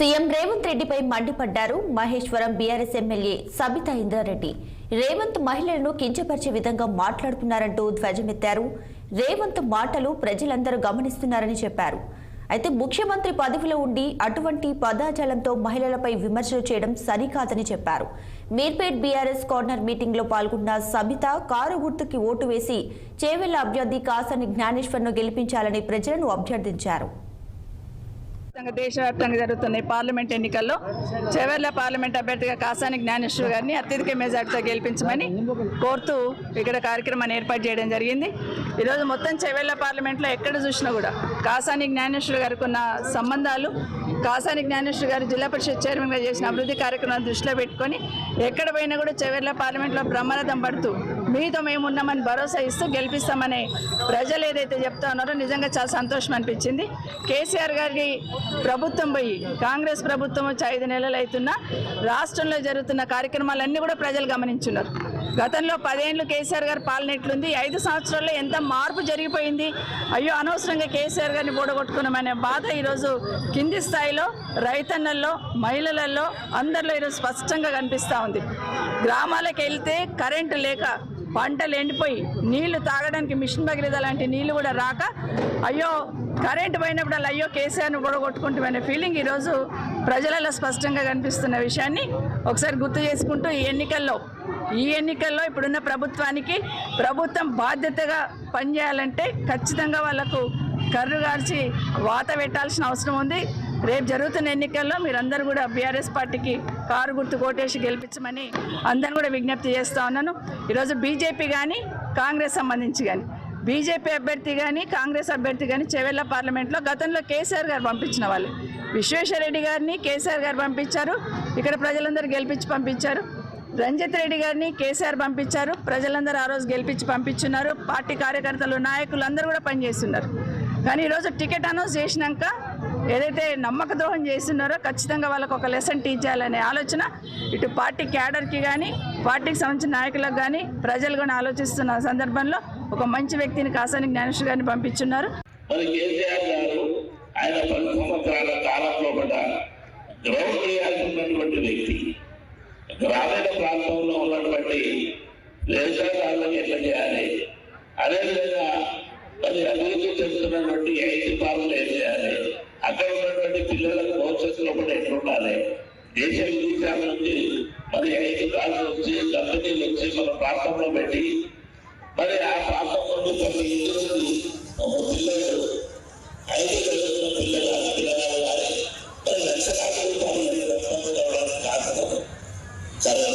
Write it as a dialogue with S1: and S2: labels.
S1: CM Revanth రెడ్డిపై మండిపడ్డారు Maheshwaram BRS MLA Sabitha Indra Reddy. Revanth మహిళలను కించపరిచే విధంగా మాట్లాడుతున్నారంటూ ధ్వజమెత్తారు. రేవంత్ మాటలు ప్రజలందరూ గమనిస్తున్నారని చెప్పారు. అయితే ముఖ్యమంత్రి పదవిలో ఉండి అటువంటి పదాజాలంతో మహిళలపై విమర్శలు చేయడం సరికాదని చెప్పారు. మీర్పేట్ బీఆర్ఎస్ కార్నర్ మీటింగ్ లో పాల్గొన్న సబిత కారు గుర్తుకి ఓటు వేసి చేవెళ్ల అభ్యర్థి కాసాని జ్ఞానేశ్వర్ను గెలిపించాలని ప్రజలను అభ్యర్థించారు.
S2: దేశవ్యాప్తంగా జరుగుతున్న పార్లమెంట్ ఎన్నికల్లో చేవెళ్ల పార్లమెంట్ అభ్యర్థిగా కాసాని జ్ఞానేశ్వర్ గారిని అత్యధిక మెజార్టీతో గెలిపించమని కోరుతూ ఇక్కడ కార్యక్రమాన్ని ఏర్పాటు చేయడం జరిగింది. ఈరోజు మొత్తం చేవెళ్ల పార్లమెంట్లో ఎక్కడ చూసినా కూడా కాసాని జ్ఞానేశ్వర్ గారికి ఉన్న సంబంధాలు, కాసాని జ్ఞానేశ్వర్ గారు జిల్లా పరిషత్ చైర్మన్గా చేసిన అభివృద్ధి కార్యక్రమాలను దృష్టిలో పెట్టుకొని ఎక్కడ పోయినా కూడా చేవెళ్ల పార్లమెంట్లో బ్రహ్మరథం పడుతూ మీతో మేము ఉన్నామని భరోసా ఇస్తూ గెలిపిస్తామని ప్రజలు ఏదైతే చెప్తా ఉన్నారో నిజంగా చాలా సంతోషం అనిపించింది. కేసీఆర్ గారికి ప్రభుత్వం పోయి కాంగ్రెస్ ప్రభుత్వం వచ్చి 5 నెలలు అవుతున్నా రాష్ట్రంలో జరుగుతున్న కార్యక్రమాలన్నీ కూడా ప్రజలు గమనించున్నారు. గతంలో 10 ఏళ్ళు కేసీఆర్ గారి పాలన ఎట్లుంది, 5 సంవత్సరాల్లో ఎంత మార్పు జరిగిపోయింది, అయ్యో అనవసరంగా కేసీఆర్ గారిని బోడగొట్టుకున్నామనే బాధ ఈరోజు కింది స్థాయిలో రైతన్నల్లో, మహిళలలో అందరిలో ఈరోజు స్పష్టంగా కనిపిస్తూ ఉంది. గ్రామాలకు వెళ్తే కరెంటు లేక పంటలు ఎండిపోయి నీళ్లు తాగడానికి మిషన్ భగీరథ లాంటి నీళ్లు కూడా రాక అయ్యో కరెంటు పోయినప్పుడు అయ్యో కేసీఆర్ను కొట్టుకుంటామనే ఫీలింగ్ ఈరోజు ప్రజలలో స్పష్టంగా కనిపిస్తున్న విషయాన్ని ఒకసారి గుర్తు చేసుకుంటూ ఈ ఎన్నికల్లో ఇప్పుడున్న ప్రభుత్వం బాధ్యతగా పనిచేయాలంటే ఖచ్చితంగా వాళ్లకు కర్రు గార్చి వాత పెట్టాల్సిన అవసరం ఉంది. రేపు జరుగుతున్న ఎన్నికల్లో మీరందరూ కూడా బీఆర్ఎస్ పార్టీకి కారు గుర్తు కోటేసి గెలిపించమని అందరూ కూడా విజ్ఞప్తి చేస్తూ ఉన్నాను. ఈరోజు బీజేపీ కానీ కాంగ్రెస్ సంబంధించి కానీ బీజేపీ అభ్యర్థి కానీ కాంగ్రెస్ అభ్యర్థి కానీ చేవెళ్ల పార్లమెంట్లో గతంలో కేసీఆర్ గారు పంపించిన వాళ్ళు విశ్వేశ్వరరెడ్డి గారిని కేసీఆర్ గారు పంపించారు, ఇక్కడ ప్రజలందరూ గెలిపించి పంపించారు. రంజిత్ రెడ్డి గారిని కేసీఆర్ పంపించారు, ప్రజలందరూ ఆ రోజు గెలిపించి పంపించున్నారు. పార్టీ కార్యకర్తలు, నాయకులు అందరూ కూడా పనిచేస్తున్నారు. కానీ ఈరోజు టికెట్ అనౌన్స్ చేసినాక ఏదైతే నమ్మక ద్రోహం చేస్తున్నారో ఖచ్చితంగా వాళ్ళకు ఒక లెసన్ టీచ్ చేయాలనే ఆలోచన ఇటు పార్టీ క్యాడర్కి కానీ పార్టీకి సంబంధించిన నాయకులకు కానీ ప్రజలు కూడా ఆలోచిస్తున్న సందర్భంలో ఒక మంచి వ్యక్తిని కాసాని జ్ఞానేశ్వర్ గారిని పంపించున్నారు.
S3: గ్రామీణ ప్రాంతంలో ఉన్నటువంటి వ్యవసాయాలను ఎట్లా చేయాలి, అదేవిధంగా మరి అభివృద్ధి చెందుతున్నటువంటి ఐటీ పార్కులు ఏం చేయాలి, అక్కడ ఉన్నటువంటి పిల్లలకు భవిష్యత్తులో కూడా ఎట్లా ఉండాలి, దేశ విదేశాల నుంచి మరి ఐటీ పార్కులు వచ్చి కంపెనీలు వచ్చి మన ప్రాంతంలో పెట్టి మరి ఆ ప్రాంతం నుండి కొన్ని ఇంటి పిల్లలు ఐటీ చదువుతున్న పిల్లలు కానీ మరి లక్షలాది రూపాయలు కారణం సరే